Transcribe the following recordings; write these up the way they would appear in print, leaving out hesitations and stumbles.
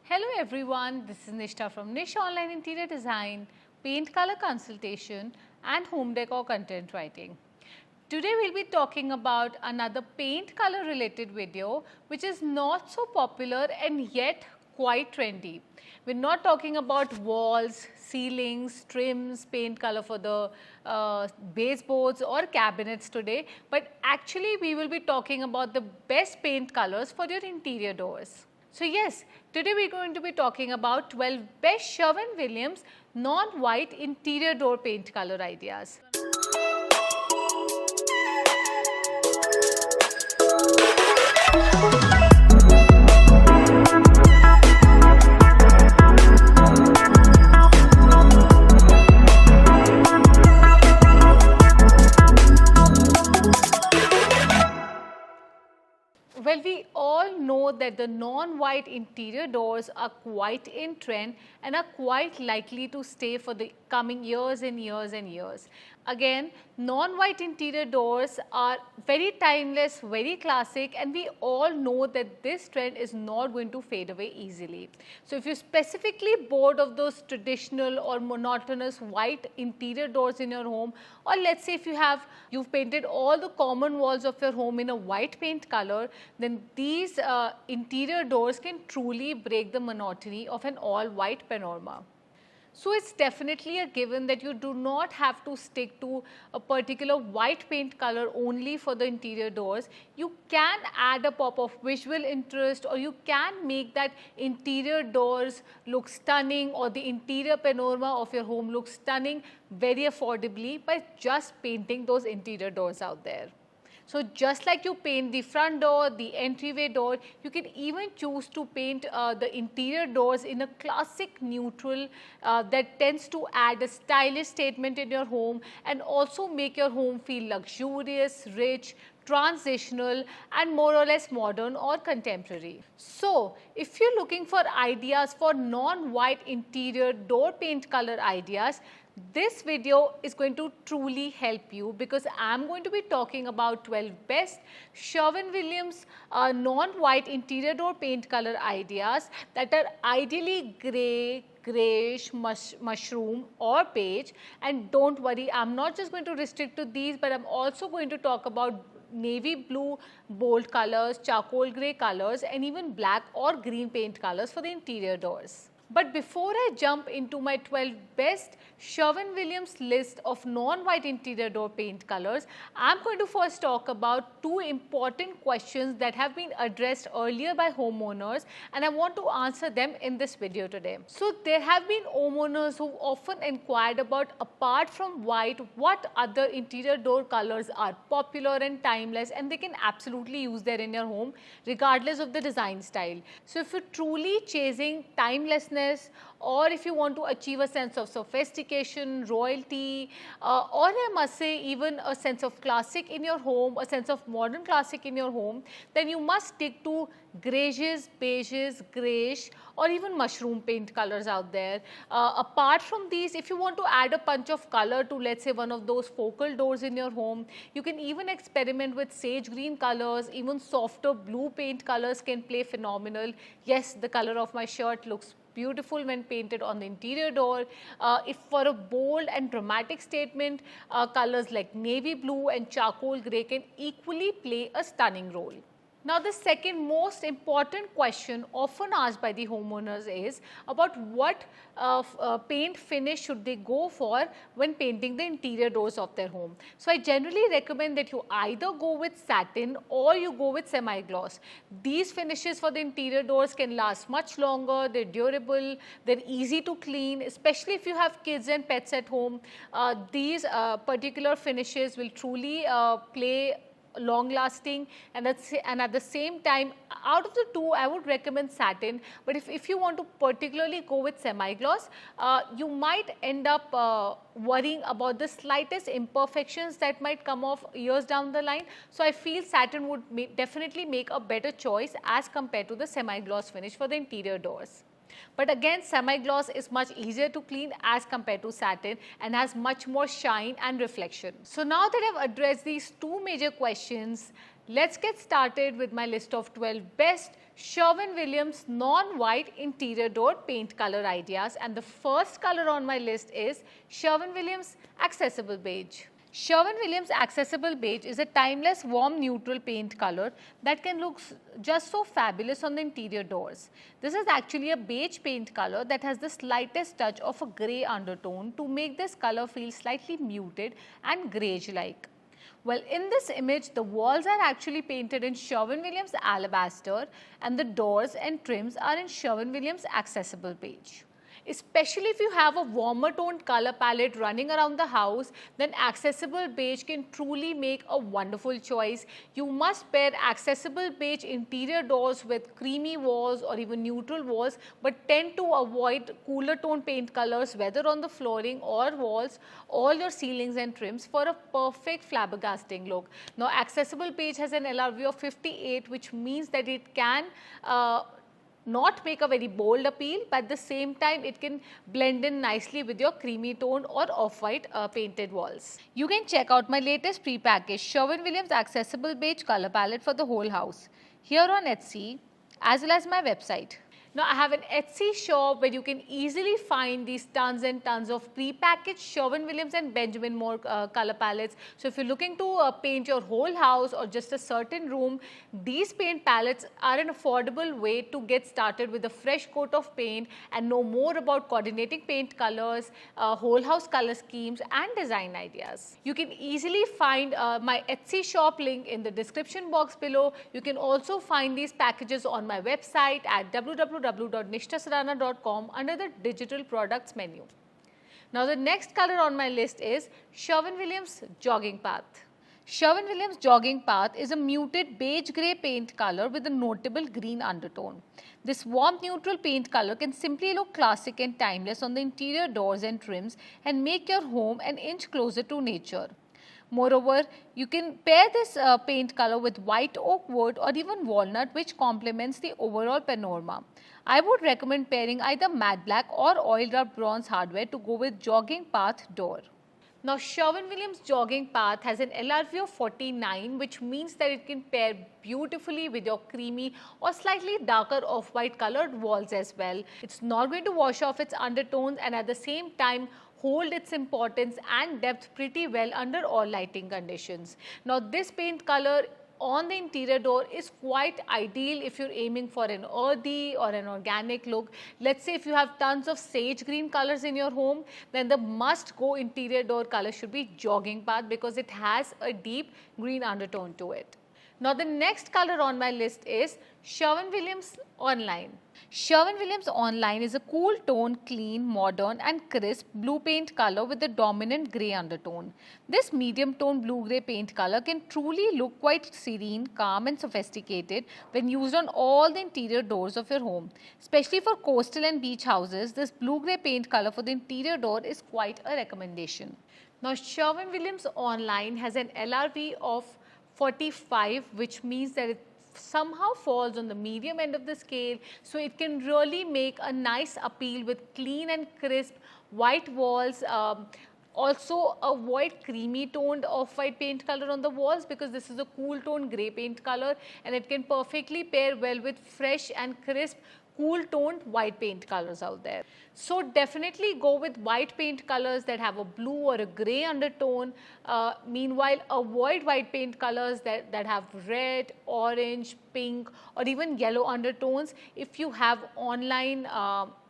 Hello everyone, this is Nishta from Nish Online Interior Design, Paint Color Consultation and Home Decor Content Writing. Today we'll be talking about another paint color related video which is not so popular and yet quite trendy. We're not talking about walls, ceilings, trims, paint color for the baseboards or cabinets today, but actually we will be talking about the best paint colors for your interior doors. So yes, today we're going to be talking about 12 best Sherwin Williams non-white interior door paint color ideas. Well, we all know that the non-white interior doors are quite in trend and are quite likely to stay for the coming years and years and years. Again, non-white interior doors are very timeless, very classic, and we all know that this trend is not going to fade away easily. So if you're specifically bored of those traditional or monotonous white interior doors in your home, or let's say if you've painted all the common walls of your home in a white paint color, then these interior doors can truly break the monotony of an all white panorama. So it's definitely a given that you do not have to stick to a particular white paint color only for the interior doors. You can add a pop of visual interest, or you can make that interior doors look stunning or the interior panorama of your home look stunning very affordably by just painting those interior doors out there. So just like you paint the front door, the entryway door, you can even choose to paint the interior doors in a classic neutral that tends to add a stylish statement in your home and also make your home feel luxurious, rich, transitional and more or less modern or contemporary. So if you're looking for ideas for non-white interior door paint color ideas, this video is going to truly help you because I'm going to be talking about 12 best Sherwin Williams non-white interior door paint color ideas that are ideally grey, greyish, mushroom or beige. And don't worry, I'm not just going to restrict to these, but I'm also going to talk about navy blue bold colors, charcoal grey colors and even black or green paint colors for the interior doors. But before I jump into my 12 best Sherwin Williams list of non-white interior door paint colors, I'm going to first talk about two important questions that have been addressed earlier by homeowners and I want to answer them in this video today. So there have been homeowners who often inquired about, apart from white, what other interior door colors are popular and timeless and they can absolutely use there in your home regardless of the design style. So if you're truly chasing timelessness, or if you want to achieve a sense of sophistication, royalty, or I must say even a sense of classic in your home, a sense of modern classic in your home, then you must stick to grays, beiges, greyish or even mushroom paint colors out there. Apart from these, if you want to add a punch of color to, let's say, one of those focal doors in your home, you can even experiment with sage green colors. Even softer blue paint colors can play phenomenal. Yes, the color of my shirt looks beautiful when painted on the interior door. If for a bold and dramatic statement, colors like navy blue and charcoal grey can equally play a stunning role. Now the second most important question often asked by the homeowners is about what paint finish should they go for when painting the interior doors of their home. So I generally recommend that you either go with satin or you go with semi-gloss. These finishes for the interior doors can last much longer, they're durable, they're easy to clean, especially if you have kids and pets at home. These particular finishes will truly play long lasting and at the same time, out of the two I would recommend satin, but if you want to particularly go with semi-gloss, you might end up worrying about the slightest imperfections that might come off years down the line. So I feel satin would definitely make a better choice as compared to the semi-gloss finish for the interior doors. But again, semi-gloss is much easier to clean as compared to satin and has much more shine and reflection. So now that I've addressed these two major questions, let's get started with my list of 12 best Sherwin Williams non-white interior door paint color ideas, and the first color on my list is Sherwin Williams Accessible Beige. Sherwin Williams Accessible Beige is a timeless warm neutral paint color that can look just so fabulous on the interior doors. This is actually a beige paint color that has the slightest touch of a grey undertone to make this color feel slightly muted and greige-like. Well, in this image, the walls are actually painted in Sherwin Williams Alabaster and the doors and trims are in Sherwin Williams Accessible Beige. Especially if you have a warmer toned color palette running around the house, then Accessible Beige can truly make a wonderful choice. You must pair Accessible Beige interior doors with creamy walls or even neutral walls, but tend to avoid cooler tone paint colors whether on the flooring or walls, all your ceilings and trims for a perfect flabbergasting look. Now, Accessible Beige has an LRV of 58, which means that it can not make a very bold appeal, but at the same time it can blend in nicely with your creamy toned or off-white painted walls. You can check out my latest pre-packaged Sherwin Williams Accessible Beige color palette for the whole house here on Etsy as well as my website. Now, I have an Etsy shop where you can easily find these tons and tons of pre-packaged Sherwin Williams and Benjamin Moore color palettes. So, if you're looking to paint your whole house or just a certain room, these paint palettes are an affordable way to get started with a fresh coat of paint and know more about coordinating paint colors, whole house color schemes and design ideas. You can easily find my Etsy shop link in the description box below. You can also find these packages on my website at www.nishtasarana.com under the digital products menu. Now, the next color on my list is Sherwin Williams Jogging Path. Sherwin Williams Jogging Path is a muted beige grey paint color with a notable green undertone. This warm neutral paint color can simply look classic and timeless on the interior doors and trims and make your home an inch closer to nature. Moreover, you can pair this paint color with white oak wood or even walnut, which complements the overall panorama. I would recommend pairing either matte black or oil rubbed bronze hardware to go with Jogging Path door. Now, Sherwin Williams Jogging Path has an LRV of 49, which means that it can pair beautifully with your creamy or slightly darker off-white colored walls as well. It's not going to wash off its undertones and at the same time hold its importance and depth pretty well under all lighting conditions. Now, this paint color on the interior door is quite ideal if you're aiming for an earthy or an organic look. Let's say if you have tons of sage green colors in your home, then the must go interior door color should be Jogging Path because it has a deep green undertone to it. Now, the next color on my list is Sherwin Williams Online. Sherwin Williams Online is a cool tone, clean, modern and crisp blue paint color with a dominant grey undertone. This medium tone blue-grey paint color can truly look quite serene, calm and sophisticated when used on all the interior doors of your home. Especially for coastal and beach houses, this blue-grey paint color for the interior door is quite a recommendation. Now, Sherwin Williams Online has an LRV of 45, which means that it somehow falls on the medium end of the scale, so it can really make a nice appeal with clean and crisp white walls. Also avoid creamy toned off-white paint color on the walls because this is a cool tone grey paint color and it can perfectly pair well with fresh and crisp cool toned white paint colors out there. So definitely go with white paint colors that have a blue or a grey undertone. Meanwhile, avoid white paint colors that have red, orange, pink or even yellow undertones if you have online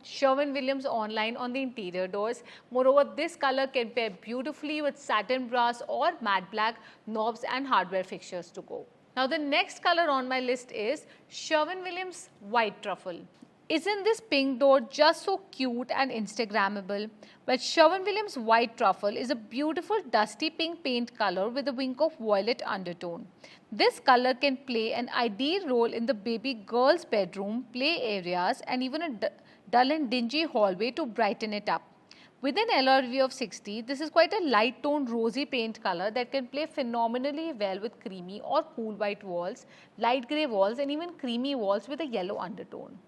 Sherwin Williams Online on the interior doors. Moreover, this color can pair beautifully with satin brass or matte black knobs and hardware fixtures to go. Now, the next color on my list is Sherwin Williams White Truffle. Isn't this pink door just so cute and Instagrammable? But Sherwin Williams White Truffle is a beautiful dusty pink paint color with a wink of violet undertone. This color can play an ideal role in the baby girl's bedroom, play areas and even a dull and dingy hallway to brighten it up. With an LRV of 60, this is quite a light toned rosy paint color that can play phenomenally well with creamy or cool white walls, light grey walls and even creamy walls with a yellow undertone.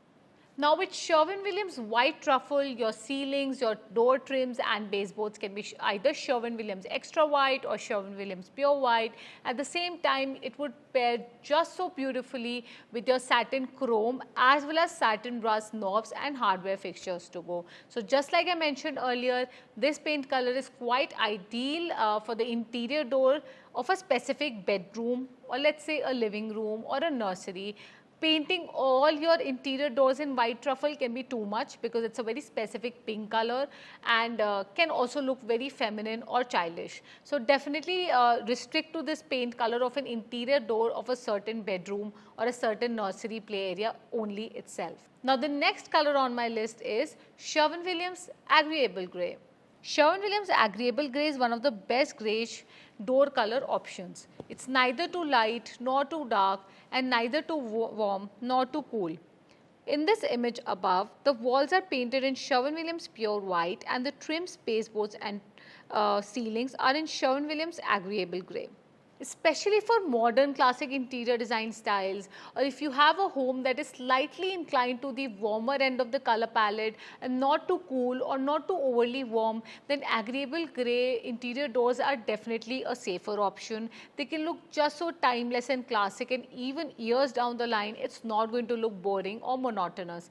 Now with Sherwin Williams white truffle, your ceilings, your door trims and baseboards can be either Sherwin Williams extra white or Sherwin Williams pure white. At the same time, it would pair just so beautifully with your satin chrome as well as satin brass knobs and hardware fixtures to go. So just like I mentioned earlier, this paint color is quite ideal for the interior door of a specific bedroom, or let's say a living room or a nursery. Painting all your interior doors in white truffle can be too much because it's a very specific pink color and can also look very feminine or childish. So definitely restrict to this paint color of an interior door of a certain bedroom or a certain nursery play area only itself. Now the next color on my list is Sherwin Williams Agreable Grey. Sherwin Williams Agreeable Grey is one of the best greyish door color options. It's neither too light nor too dark and neither too warm nor too cool. In this image above, the walls are painted in Sherwin Williams pure white and the trim baseboards and ceilings are in Sherwin Williams Agreeable Grey. Especially for modern classic interior design styles, or if you have a home that is slightly inclined to the warmer end of the color palette and not too cool or not too overly warm, then Agreeable Grey interior doors are definitely a safer option. They can look just so timeless and classic, and even years down the line it's not going to look boring or monotonous.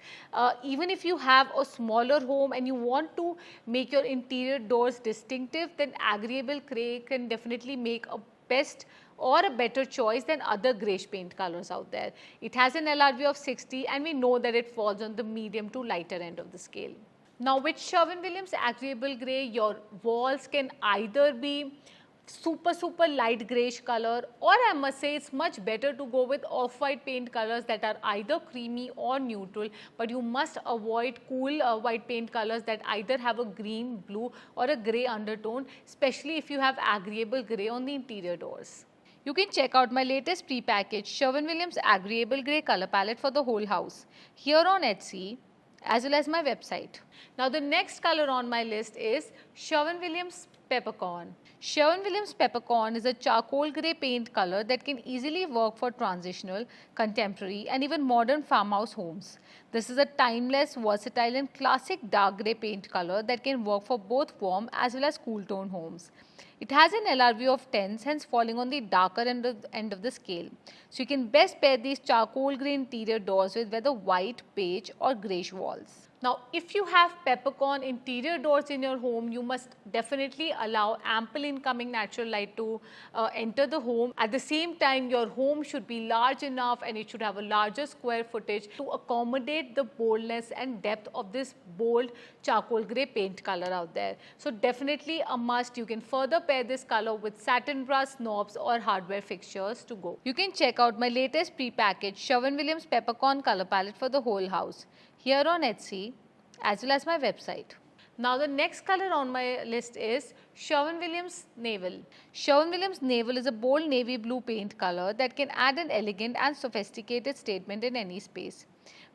Even if you have a smaller home and you want to make your interior doors distinctive, then Agreeable Grey can definitely make a best or a better choice than other greyish paint colors out there. It has an LRV of 60 and we know that it falls on the medium to lighter end of the scale. Now with Sherwin Williams Agreeable Grey, your walls can either be super light greyish color, or I must say it's much better to go with off-white paint colors that are either creamy or neutral, but you must avoid cool white paint colors that either have a green, blue or a grey undertone, especially if you have Agreeable Grey on the interior doors. You can check out my latest pre-packaged Sherwin Williams Agreeable Grey color palette for the whole house here on Etsy as well as my website. Now the next color on my list is Sherwin Williams Peppercorn. Sherwin Williams Peppercorn is a charcoal grey paint color that can easily work for transitional, contemporary and even modern farmhouse homes. This is a timeless, versatile and classic dark grey paint color that can work for both warm as well as cool tone homes. It has an LRV of 10, hence falling on the darker end of the scale. So you can best pair these charcoal grey interior doors with whether white, beige or greyish walls. Now, if you have peppercorn interior doors in your home, you must definitely allow ample incoming natural light to enter the home. At the same time, your home should be large enough and it should have a larger square footage to accommodate the boldness and depth of this bold charcoal grey paint color out there. So definitely a must. You can further pair this color with satin brass knobs or hardware fixtures to go. You can check out my latest pre-packaged Sherwin Williams Peppercorn color palette for the whole house here on Etsy as well as my website. Now the next color on my list is Sherwin Williams Navl. Sherwin Williams Navl is a bold navy blue paint color that can add an elegant and sophisticated statement in any space.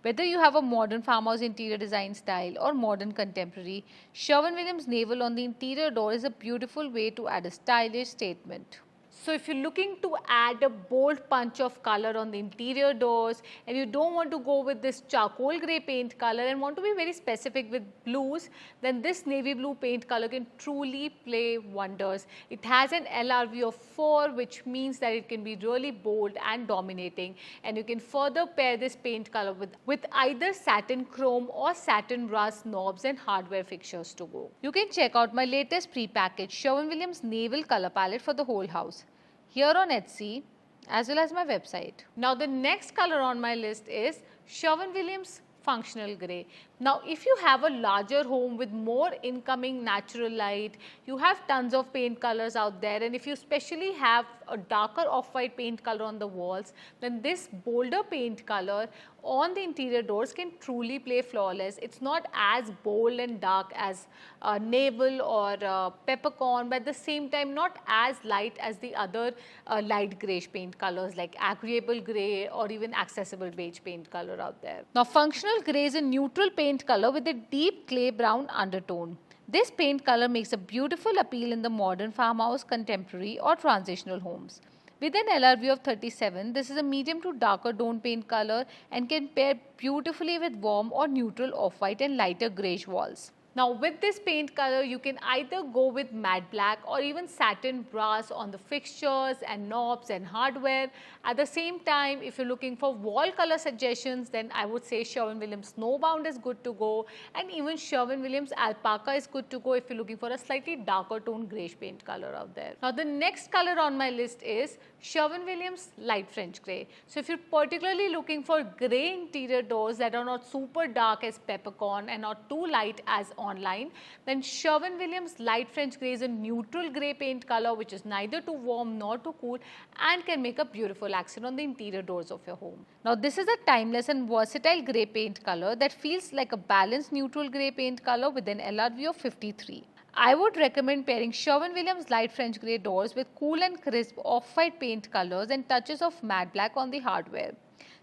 Whether you have a modern farmhouse interior design style or modern contemporary, Sherwin Williams Navl on the interior door is a beautiful way to add a stylish statement. So if you're looking to add a bold punch of color on the interior doors and you don't want to go with this charcoal grey paint color and want to be very specific with blues, then this navy blue paint color can truly play wonders. It has an LRV of 4, which means that it can be really bold and dominating, and you can further pair this paint color with either satin chrome or satin brass knobs and hardware fixtures to go. You can check out my latest pre-packaged Sherwin Williams Navl color palette for the whole house here on Etsy as well as my website. Now the next color on my list is Sherwin Williams Functional Grey. Now if you have a larger home with more incoming natural light, you have tons of paint colors out there, and if you especially have a darker off-white paint color on the walls, then this bolder paint color on the interior doors can truly play flawless. It's not as bold and dark as Navl or Peppercorn, but at the same time not as light as the other light greyish paint colors like Agreeable Grey or even Accessible Beige paint color out there. Now Functional Grey is a neutral paint color with a deep clay brown undertone. This paint color makes a beautiful appeal in the modern farmhouse, contemporary or transitional homes. With an LRV of 37, this is a medium to darker tone paint color and can pair beautifully with warm or neutral off-white and lighter greyish walls. Now with this paint color, you can either go with matte black or even satin brass on the fixtures and knobs and hardware. At the same time, if you're looking for wall color suggestions, then I would say Sherwin Williams Snowbound is good to go, and even Sherwin Williams Alpaca is good to go if you're looking for a slightly darker tone greyish paint color out there. Now the next color on my list is Sherwin Williams Light French Grey. So if you're particularly looking for grey interior doors that are not super dark as Peppercorn and not too light as online, then Sherwin Williams Light French Grey is a neutral grey paint color which is neither too warm nor too cool and can make a beautiful accent on the interior doors of your home. Now this is a timeless and versatile grey paint color that feels like a balanced neutral grey paint color with an LRV of 53. I would recommend pairing Sherwin Williams Light French Grey doors with cool and crisp off-white paint colors and touches of matte black on the hardware.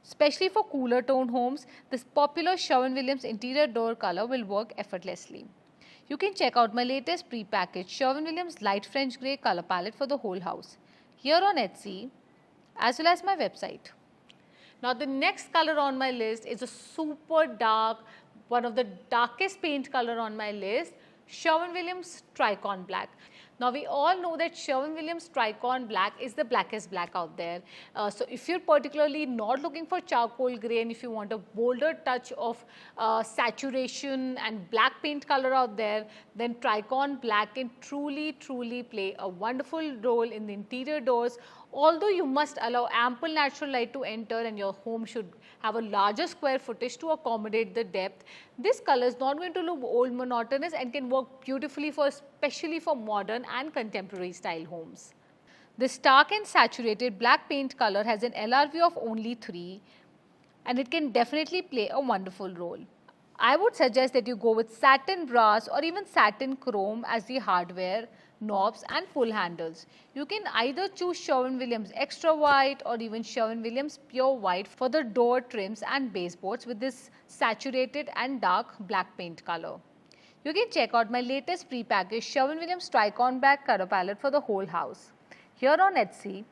Especially for cooler tone homes, this popular Sherwin Williams interior door color will work effortlessly. You can check out my latest pre-packaged Sherwin Williams Light French Grey color palette for the whole house here on Etsy as well as my website. Now the next color on my list is a super dark, one of the darkest paint color on my list, Sherwin Williams Trion Black. Now we all know that Sherwin Williams Trion Black is the blackest black out there. So if you're particularly not looking for charcoal grey and if you want a bolder touch of saturation and black paint color out there, then Trion Black can truly play a wonderful role in the interior doors. Although you must allow ample natural light to enter and your home should have a larger square footage to accommodate the depth, this color is not going to look old monotonous and can work beautifully especially for modern and contemporary style homes. This stark and saturated black paint color has an LRV of only 3 and it can definitely play a wonderful role. I would suggest that you go with satin brass or even satin chrome as the hardware, knobs and pull handles. You can either choose Sherwin Williams Extra White or even Sherwin Williams Pure White for the door trims and baseboards with this saturated and dark black paint color. You can check out my latest pre-packaged Sherwin Williams Trion Black color palette for the whole house here on Etsy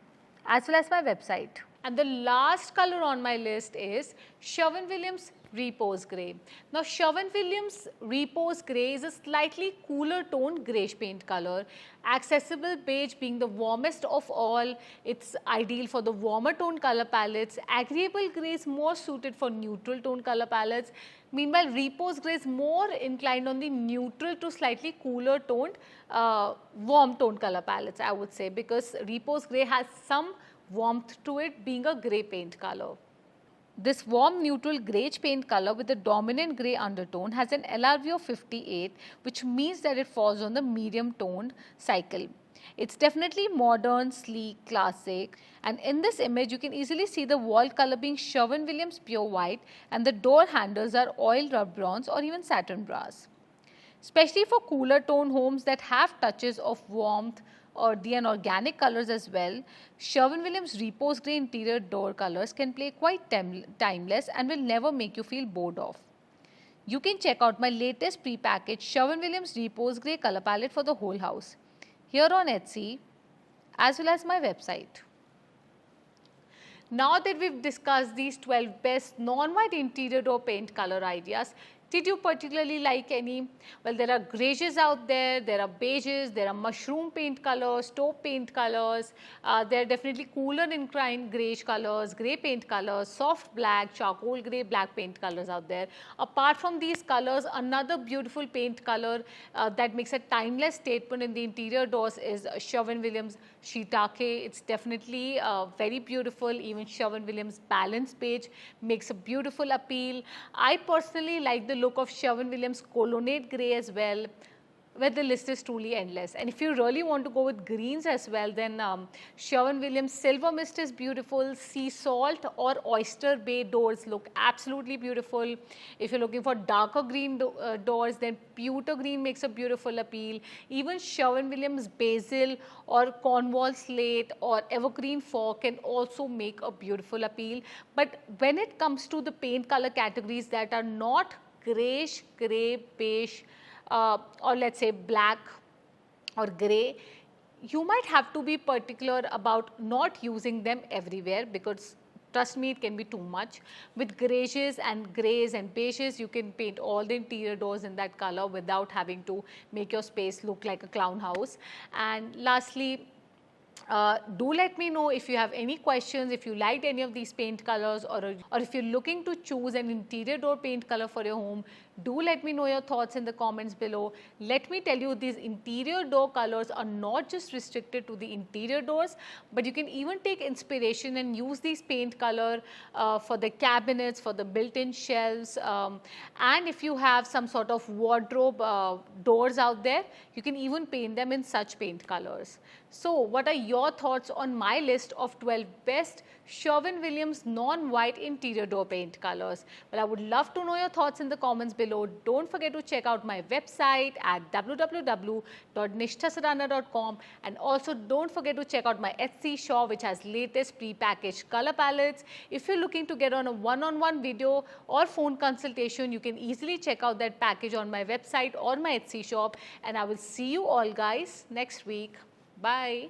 as well as my website. And the last color on my list is Sherwin Williams Repose Grey. Now Sherwin Williams Repose Grey is a slightly cooler tone greyish paint color. Accessible beige being the warmest of all, it's ideal for the warmer tone color palettes. Agreeable grey is more suited for neutral tone color palettes. Meanwhile, Repose Grey is more inclined on the neutral to slightly cooler toned warm tone color palettes, I would say, because Repose Grey has some warmth to it being a grey paint color. This warm neutral greyish paint color with a dominant grey undertone has an LRV of 58, which means that it falls on the medium toned cycle. It's definitely modern, sleek, classic, and in this image you can easily see the wall color being Sherwin Williams Pure White and the door handles are oil rub bronze or even satin brass. Especially for cooler tone homes that have touches of warmth or the organic colors as well, Sherwin Williams Repose Grey interior door colors can play quite timeless and will never make you feel bored of. You can check out my latest pre-packaged Sherwin Williams Repose Grey color palette for the whole house here on Etsy as well as my website. Now that we've discussed these 12 best non-white interior door paint color ideas, did you particularly like any? Well, there are grays out there, there are beiges, there are mushroom paint colors, taupe paint colors, there are definitely cooler inclined greyish colors, grey paint colors, soft black, charcoal grey, black paint colors out there. Apart from these colors, another beautiful paint color that makes a timeless statement in the interior doors is Sherwin Williams Shiitake. It's definitely very beautiful. Even Sherwin Williams Balance Beige makes a beautiful appeal. I personally like the look of Sherwin Williams Colonnade Grey as well, where the list is truly endless. And if you really want to go with greens as well, then Sherwin Williams Silver Mist is beautiful. Sea Salt or Oyster Bay doors look absolutely beautiful. If you're looking for darker green doors, then Pewter Green makes a beautiful appeal. Even Sherwin Williams Basil or Cornwall Slate or Evergreen Fir can also make a beautiful appeal. But when it comes to the paint color categories that are not greyish, grey, beige, or let's say black or grey, you might have to be particular about not using them everywhere, because trust me, it can be too much. With garages and greys and beiges, you can paint all the interior doors in that color without having to make your space look like a clown house. And lastly, do let me know if you have any questions, if you liked any of these paint colors, or if you're looking to choose an interior door paint color for your home. Do let me know your thoughts in the comments below. Let me tell you, these interior door colors are not just restricted to the interior doors, but you can even take inspiration and use these paint color for the cabinets, for the built-in shelves, and if you have some sort of wardrobe doors out there, you can even paint them in such paint colors. So what are your thoughts on my list of 12 best Sherwin Williams non-white interior door paint colors? Well, I would love to know your thoughts in the comments below. Don't forget to check out my website at www.nishthasadana.com, and also don't forget to check out my Etsy shop, which has latest pre-packaged color palettes. If you're looking to get on a one-on-one video or phone consultation, you can easily check out that package on my website or my Etsy shop. And I will see you all guys next week. Bye.